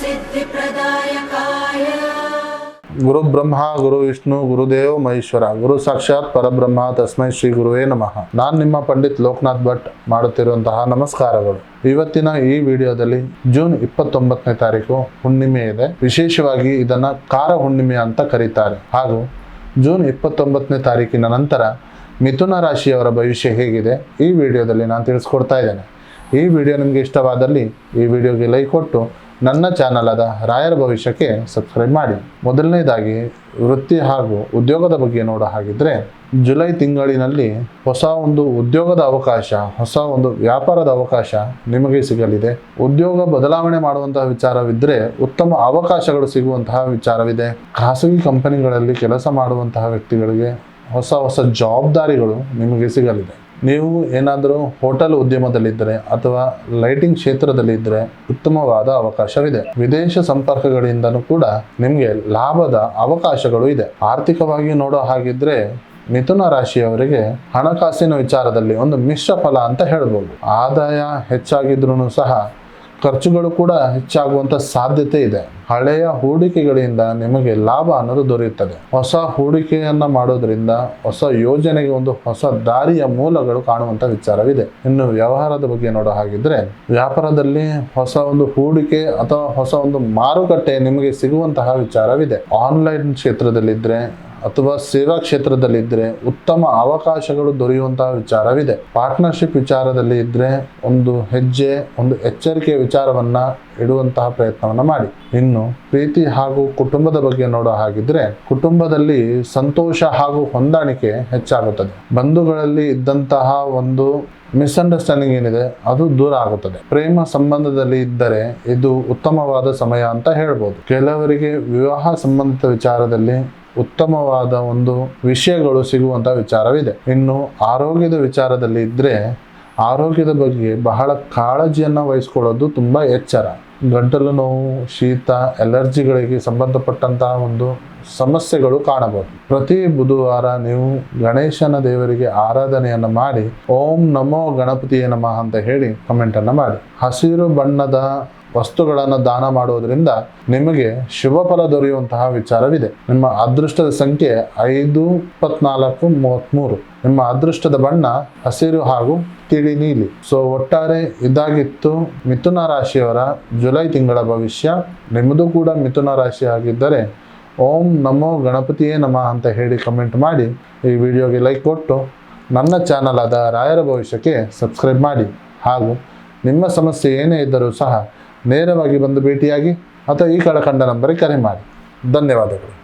सिद्धिप्रदायकाय गुरु ब्रह्मा गुरु विष्णु गुरुदेव महेश्वर गुरु साक्षाತ್ ಪರಬ್ರಹ್ಮ ತಸ್ಮೈ ಶ್ರೀ ಗುರುವೇ ನಮಃ. ನಾನು ನಿಮ್ಮ ಪಂಡಿತ್ ಲೋಕನಾಥ್ ಭಟ್ ಮಾಡುತ್ತಿರುವಂತಹ ನಮಸ್ಕಾರಗಳು. ಇವತ್ತಿನ ಈ ವಿಡಿಯೋದಲ್ಲಿ ಜೂನ್ 29ನೇ ತಾರೀಕು ಹುಣ್ಣಿಮೆ ಇದೆ. ವಿಶೇಷವಾಗಿ ಇದನ್ನ ಕಾರ ಹುಣ್ಣಿಮೆ ಅಂತ ಕರೀತಾರೆ. ಹಾಗೂ ಜೂನ್ 29ನೇ ತಾರೀಕಿನ ನಂತರ ಮಿಥುನ ರಾಶಿಯವರ ಭವಿಷ್ಯ ಹೇಗಿದೆ ಈ ವಿಡಿಯೋದಲ್ಲಿ ನಾನು ತಿಳಿಸ್ಕೊಡ್ತಾ ಇದ್ದೇನೆ. ಈ ವಿಡಿಯೋ ನಿಮಗೆ ಇಷ್ಟವಾದಲ್ಲಿ ಈ ವಿಡಿಯೋಗೆ ಲೈಕ್ ಕೊಟ್ಟು ನನ್ನ ಚಾನಲ್ ಆದ ರಾಯರ ಭವಿಷ್ಯಕ್ಕೆ ಸಬ್ಸ್ಕ್ರೈಬ್ ಮಾಡಿ. ಮೊದಲನೇದಾಗಿ ವೃತ್ತಿ ಹಾಗೂ ಉದ್ಯೋಗದ ಬಗ್ಗೆ ನೋಡೋ ಹಾಗಿದ್ರೆ ಜುಲೈ ತಿಂಗಳಿನಲ್ಲಿ ಹೊಸ ಒಂದು ಉದ್ಯೋಗದ ಅವಕಾಶ, ಹೊಸ ಒಂದು ವ್ಯಾಪಾರದ ಅವಕಾಶ ನಿಮಗೆ ಸಿಗಲಿದೆ. ಉದ್ಯೋಗ ಬದಲಾವಣೆ ಮಾಡುವಂತಹ ವಿಚಾರವಿದ್ದರೆ ಉತ್ತಮ ಅವಕಾಶಗಳು ಸಿಗುವಂತಹ ವಿಚಾರವಿದೆ. ಖಾಸಗಿ ಕಂಪನಿಗಳಲ್ಲಿ ಕೆಲಸ ಮಾಡುವಂತಹ ವ್ಯಕ್ತಿಗಳಿಗೆ ಹೊಸ ಜವಾಬ್ದಾರಿಗಳು ನಿಮಗೆ ಸಿಗಲಿದೆ. ನೀವು ಏನಾದರೂ ಹೋಟೆಲ್ ಉದ್ಯಮದಲ್ಲಿದ್ದರೆ ಅಥವಾ ಲೈಟಿಂಗ್ ಕ್ಷೇತ್ರದಲ್ಲಿದ್ದರೆ ಉತ್ತಮವಾದ ಅವಕಾಶವಿದೆ. ವಿದೇಶ ಸಂಪರ್ಕಗಳಿಂದನೂ ಕೂಡ ನಿಮಗೆ ಲಾಭದ ಅವಕಾಶಗಳು ಇದೆ. ಆರ್ಥಿಕವಾಗಿ ನೋಡೋ ಹಾಗಿದ್ರೆ ಮಿಥುನ ರಾಶಿಯವರಿಗೆ ಹಣಕಾಸಿನ ವಿಚಾರದಲ್ಲಿ ಒಂದು ಮಿಶ್ರ ಫಲ ಅಂತ ಹೇಳ್ಬೋದು. ಆದಾಯ ಹೆಚ್ಚಾಗಿದ್ರೂ ಸಹ ಖರ್ಚುಗಳು ಕೂಡ ಹೆಚ್ಚಾಗುವಂಥ ಸಾಧ್ಯತೆ ಇದೆ. ಹಳೆಯ ಹೂಡಿಕೆಗಳಿಂದ ನಿಮಗೆ ಲಾಭ ಅನ್ನೋದು ದೊರೆಯುತ್ತದೆ. ಹೊಸ ಹೂಡಿಕೆಯನ್ನು ಮಾಡೋದ್ರಿಂದ ಹೊಸ ಯೋಜನೆಗೆ ಒಂದು ಹೊಸ ದಾರಿಯ ಮೂಲಗಳು ಕಾಣುವಂಥ ವಿಚಾರವಿದೆ. ಇನ್ನು ವ್ಯವಹಾರದ ಬಗ್ಗೆ ನೋಡೋ ಹಾಗಿದ್ರೆ ವ್ಯಾಪಾರದಲ್ಲಿ ಹೊಸ ಒಂದು ಹೂಡಿಕೆ ಅಥವಾ ಹೊಸ ಒಂದು ಮಾರುಕಟ್ಟೆ ನಿಮಗೆ ಸಿಗುವಂತಹ ವಿಚಾರವಿದೆ. ಆನ್ಲೈನ್ ಕ್ಷೇತ್ರದಲ್ಲಿದ್ದರೆ ಅಥವಾ ಸೇವಾ ಕ್ಷೇತ್ರದಲ್ಲಿದ್ದರೆ ಉತ್ತಮ ಅವಕಾಶಗಳು ದೊರೆಯುವಂತಹ ವಿಚಾರವಿದೆ. ಪಾರ್ಟ್ನರ್ಶಿಪ್ ವಿಚಾರದಲ್ಲಿ ಇದ್ದರೆ ಒಂದು ಹೆಜ್ಜೆ, ಒಂದು ಎಚ್ಚರಿಕೆಯ ವಿಚಾರವನ್ನ ಇಡುವಂತಹ ಪ್ರಯತ್ನವನ್ನು ಮಾಡಿ. ಇನ್ನು ಪ್ರೀತಿ ಹಾಗೂ ಕುಟುಂಬದ ಬಗ್ಗೆ ನೋಡೋ ಹಾಗಿದ್ರೆ ಕುಟುಂಬದಲ್ಲಿ ಸಂತೋಷ ಹಾಗೂ ಹೊಂದಾಣಿಕೆ ಹೆಚ್ಚಾಗುತ್ತದೆ. ಬಂಧುಗಳಲ್ಲಿ ಇದ್ದಂತಹ ಒಂದು ಮಿಸ್ಅಂಡರ್ಸ್ಟ್ಯಾಂಡಿಂಗ್ ಏನಿದೆ ಅದು ದೂರ ಆಗುತ್ತದೆ. ಪ್ರೇಮ ಸಂಬಂಧದಲ್ಲಿ ಇದ್ದರೆ ಇದು ಉತ್ತಮವಾದ ಸಮಯ ಅಂತ ಹೇಳ್ಬೋದು. ಕೆಲವರಿಗೆ ವಿವಾಹ ಸಂಬಂಧಿತ ವಿಚಾರದಲ್ಲಿ ಉತ್ತಮವಾದ ಒಂದು ವಿಷಯಗಳು ಸಿಗುವಂಥ ವಿಚಾರವಿದೆ. ಇನ್ನು ಆರೋಗ್ಯದ ವಿಚಾರದಲ್ಲಿ ಇದ್ದರೆ ಆರೋಗ್ಯದ ಬಗ್ಗೆ ಬಹಳ ಕಾಳಜಿಯನ್ನು ವಹಿಸ್ಕೊಳ್ಳೋದು ತುಂಬ ಎಚ್ಚರ. ಗಂಟಲು ನೋವು, ಶೀತ, ಅಲರ್ಜಿಗಳಿಗೆ ಸಂಬಂಧಪಟ್ಟಂತಹ ಒಂದು ಸಮಸ್ಯೆಗಳು ಕಾಣಬಹುದು. ಪ್ರತಿ ಬುಧವಾರ ನೀವು ಗಣೇಶನ ದೇವರಿಗೆ ಆರಾಧನೆಯನ್ನು ಮಾಡಿ ಓಂ ನಮೋ ಗಣಪತಿಯೇ ನಮಃ ಅಂತ ಹೇಳಿ ಕಮೆಂಟನ್ನು ಮಾಡಿ. ಹಸಿರು ಬಣ್ಣದ ವಸ್ತುಗಳನ್ನು ದಾನ ಮಾಡುವುದರಿಂದ ನಿಮಗೆ ಶುಭ ಫಲ ದೊರೆಯುವಂತಹ ವಿಚಾರವಿದೆ. ನಿಮ್ಮ ಅದೃಷ್ಟದ ಸಂಖ್ಯೆ 5, 24, 33. ನಿಮ್ಮ ಅದೃಷ್ಟದ ಬಣ್ಣ ಹಸಿರು ಹಾಗೂ ತಿಳಿ ನೀಲಿ. ಸೊ ಒಟ್ಟಾರೆ ಇದಾಗಿತ್ತು ಮಿಥುನ ರಾಶಿಯವರ ಜುಲೈ ತಿಂಗಳ ಭವಿಷ್ಯ. ನಿಮ್ಮದು ಕೂಡ ಮಿಥುನ ರಾಶಿ ಆಗಿದ್ದರೆ ಓಂ ನಮೋ ಗಣಪತಿಯೇ ನಮಃ ಅಂತ ಹೇಳಿ ಕಮೆಂಟ್ ಮಾಡಿ ಈ ವಿಡಿಯೋಗೆ ಲೈಕ್ ಕೊಟ್ಟು ನನ್ನ ಚಾನಲ್ ಆದ ರಾಯರ ಭವಿಷ್ಯಕ್ಕೆ ಸಬ್ಸ್ಕ್ರೈಬ್ ಮಾಡಿ. ಹಾಗೂ ನಿಮ್ಮ ಸಮಸ್ಯೆ ಏನೇ ಇದ್ದರೂ ಸಹ ನೇರವಾಗಿ ಬಂದು ಭೇಟಿಯಾಗಿ ಅಥವಾ ಈ ಕೆಳಕಂಡ ನಂಬರಿಗೆ ಕರೆ ಮಾಡಿ. ಧನ್ಯವಾದಗಳು.